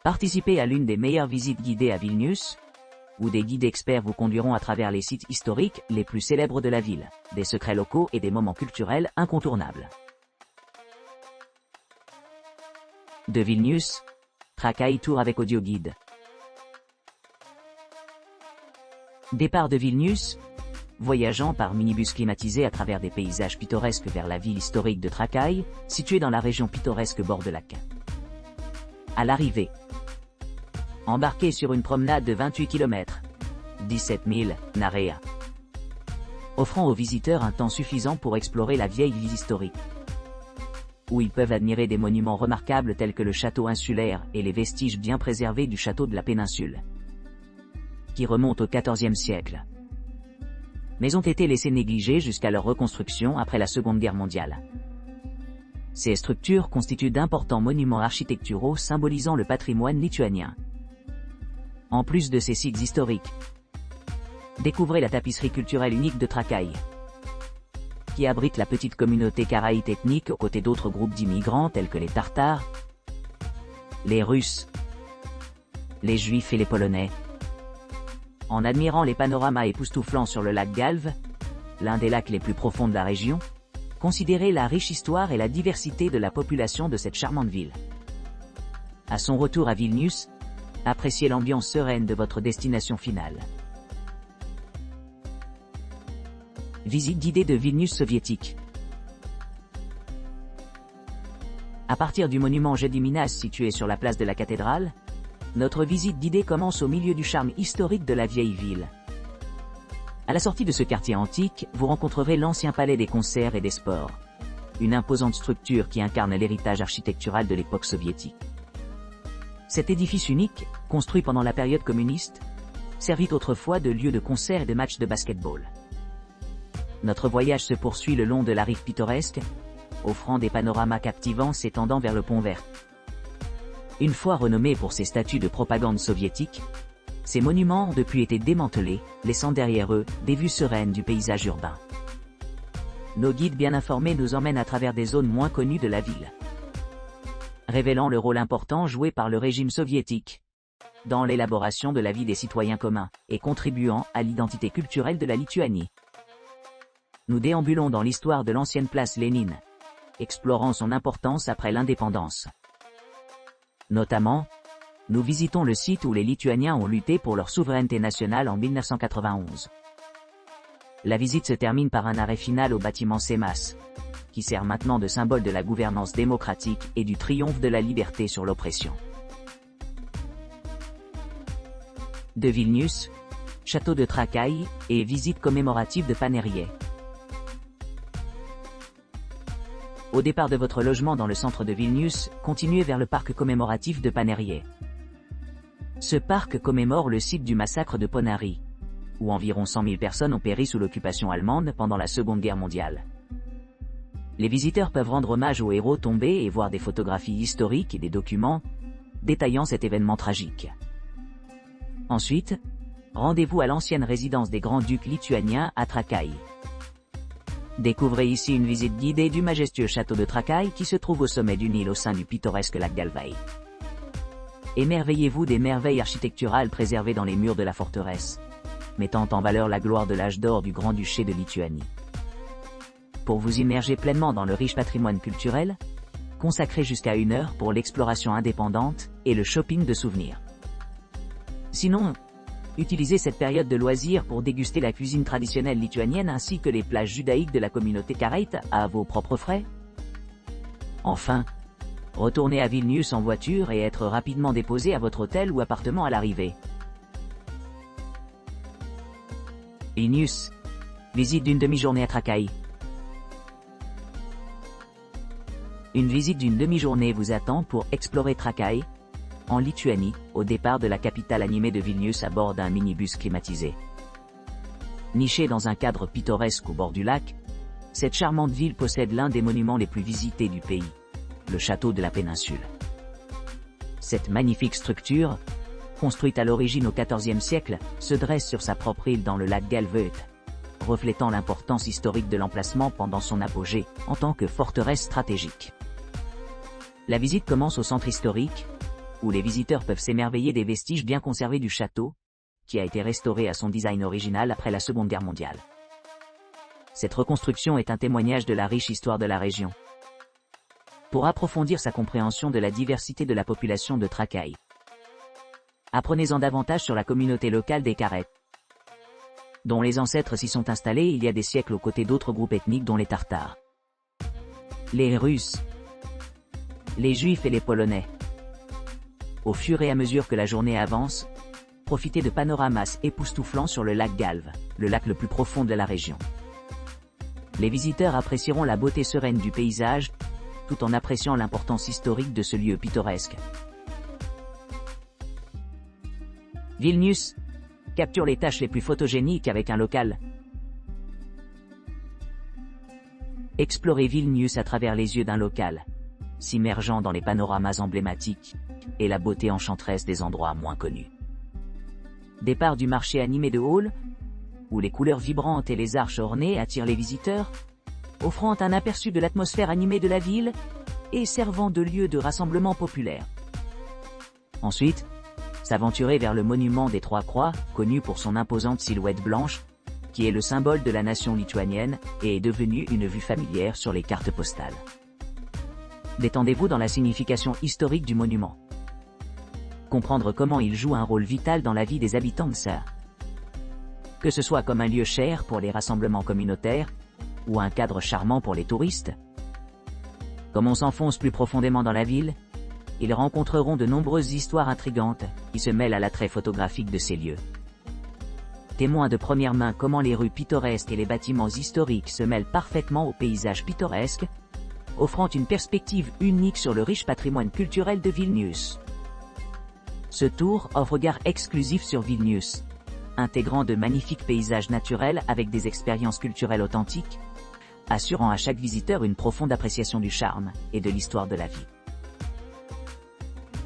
Participez à l'une des meilleures visites guidées à Vilnius, où des guides experts vous conduiront à travers les sites historiques les plus célèbres de la ville, des secrets locaux et des moments culturels incontournables. De Vilnius, Trakai Tour avec audio guide. Départ de Vilnius, voyageant par minibus climatisé à travers des paysages pittoresques vers la ville historique de Trakai, située dans la région pittoresque bord de lac. À l'arrivée, embarquez sur une promenade de 28 km, 17 000 Narea, offrant aux visiteurs un temps suffisant pour explorer la vieille ville historique, où ils peuvent admirer des monuments remarquables tels que le château insulaire et les vestiges bien préservés du château de la péninsule, qui remontent au XIVe siècle, mais ont été laissés négligés jusqu'à leur reconstruction après la Seconde Guerre mondiale. Ces structures constituent d'importants monuments architecturaux symbolisant le patrimoine lituanien. En plus de ces sites historiques, découvrez la tapisserie culturelle unique de Trakai, qui abrite la petite communauté karaïte ethnique aux côtés d'autres groupes d'immigrants tels que les Tartares, les Russes, les Juifs et les Polonais. En admirant les panoramas époustouflants sur le lac Galve, l'un des lacs les plus profonds de la région, considérez la riche histoire et la diversité de la population de cette charmante ville. À son retour à Vilnius, appréciez l'ambiance sereine de votre destination finale. Visite guidée de Vilnius soviétique. À partir du monument Gediminas situé sur la place de la cathédrale, notre visite guidée commence au milieu du charme historique de la vieille ville. À la sortie de ce quartier antique, vous rencontrerez l'ancien palais des concerts et des sports, une imposante structure qui incarne l'héritage architectural de l'époque soviétique. Cet édifice unique, construit pendant la période communiste, servit autrefois de lieu de concerts et de matchs de basket-ball. Notre voyage se poursuit le long de la rive pittoresque, offrant des panoramas captivants s'étendant vers le pont Vert. Une fois renommés pour ses statuts de propagande soviétique, ces monuments ont depuis été démantelés, laissant derrière eux des vues sereines du paysage urbain. Nos guides bien informés nous emmènent à travers des zones moins connues de la ville, révélant le rôle important joué par le régime soviétique dans l'élaboration de la vie des citoyens communs et contribuant à l'identité culturelle de la Lituanie. Nous déambulons dans l'histoire de l'ancienne place Lénine, explorant son importance après l'indépendance. Notamment, nous visitons le site où les Lituaniens ont lutté pour leur souveraineté nationale en 1991. La visite se termine par un arrêt final au bâtiment Seimas, qui sert maintenant de symbole de la gouvernance démocratique et du triomphe de la liberté sur l'oppression. De Vilnius, château de Trakai et visite commémorative de Paneriai. Au départ de votre logement dans le centre de Vilnius, continuez vers le parc commémoratif de Paneriai. Ce parc commémore le site du massacre de Ponari, où environ 100 000 personnes ont péri sous l'occupation allemande pendant la Seconde Guerre mondiale. Les visiteurs peuvent rendre hommage aux héros tombés et voir des photographies historiques et des documents détaillant cet événement tragique. Ensuite, rendez-vous à l'ancienne résidence des grands-ducs lituaniens à Trakai. Découvrez ici une visite guidée du majestueux château de Trakai qui se trouve au sommet d'une île au sein du pittoresque lac Galvei. Émerveillez-vous des merveilles architecturales préservées dans les murs de la forteresse, mettant en valeur la gloire de l'âge d'or du Grand-Duché de Lituanie. Pour vous immerger pleinement dans le riche patrimoine culturel, consacrez jusqu'à 1 heure pour l'exploration indépendante et le shopping de souvenirs. Sinon, utilisez cette période de loisirs pour déguster la cuisine traditionnelle lituanienne ainsi que les plats judaïques de la communauté karaïte à vos propres frais. Enfin, retournez à Vilnius en voiture et être rapidement déposé à votre hôtel ou appartement à l'arrivée. Vilnius, visite d'une demi-journée à Trakai. Une visite d'une demi-journée vous attend pour explorer Trakai, en Lituanie, au départ de la capitale animée de Vilnius à bord d'un minibus climatisé. Nichée dans un cadre pittoresque au bord du lac, cette charmante ville possède l'un des monuments les plus visités du pays, le château de la péninsule. Cette magnifique structure, construite à l'origine au XIVe siècle, se dresse sur sa propre île dans le lac Galvei, reflétant l'importance historique de l'emplacement pendant son apogée, en tant que forteresse stratégique. La visite commence au centre historique, où les visiteurs peuvent s'émerveiller des vestiges bien conservés du château, qui a été restauré à son design original après la Seconde Guerre mondiale. Cette reconstruction est un témoignage de la riche histoire de la région. Pour approfondir sa compréhension de la diversité de la population de Trakai, apprenez-en davantage sur la communauté locale des Carrets, dont les ancêtres s'y sont installés il y a des siècles aux côtés d'autres groupes ethniques dont les Tartares, les Russes, les Juifs et les Polonais. Au fur et à mesure que la journée avance, profitez de panoramas époustouflants sur le lac Galve, le lac le plus profond de la région. Les visiteurs apprécieront la beauté sereine du paysage, tout en appréciant l'importance historique de ce lieu pittoresque. Vilnius capture les tâches les plus photogéniques avec un local. Explorez Vilnius à travers les yeux d'un local, s'immergeant dans les panoramas emblématiques et la beauté enchanteresse des endroits moins connus. Départ du marché animé de Hall, où les couleurs vibrantes et les arches ornées attirent les visiteurs, offrant un aperçu de l'atmosphère animée de la ville et servant de lieu de rassemblement populaire. Ensuite, s'aventurer vers le monument des Trois Croix, connu pour son imposante silhouette blanche, qui est le symbole de la nation lituanienne et est devenu une vue familière sur les cartes postales. Détendez-vous dans la signification historique du monument. Comprendre comment il joue un rôle vital dans la vie des habitants de Sarre. Que ce soit comme un lieu cher pour les rassemblements communautaires, ou un cadre charmant pour les touristes. Comme on s'enfonce plus profondément dans la ville, ils rencontreront de nombreuses histoires intrigantes qui se mêlent à l'attrait photographique de ces lieux. Témoins de première main comment les rues pittoresques et les bâtiments historiques se mêlent parfaitement au paysage pittoresque, offrant une perspective unique sur le riche patrimoine culturel de Vilnius. Ce tour offre regard exclusif sur Vilnius, intégrant de magnifiques paysages naturels avec des expériences culturelles authentiques, assurant à chaque visiteur une profonde appréciation du charme et de l'histoire de la vie.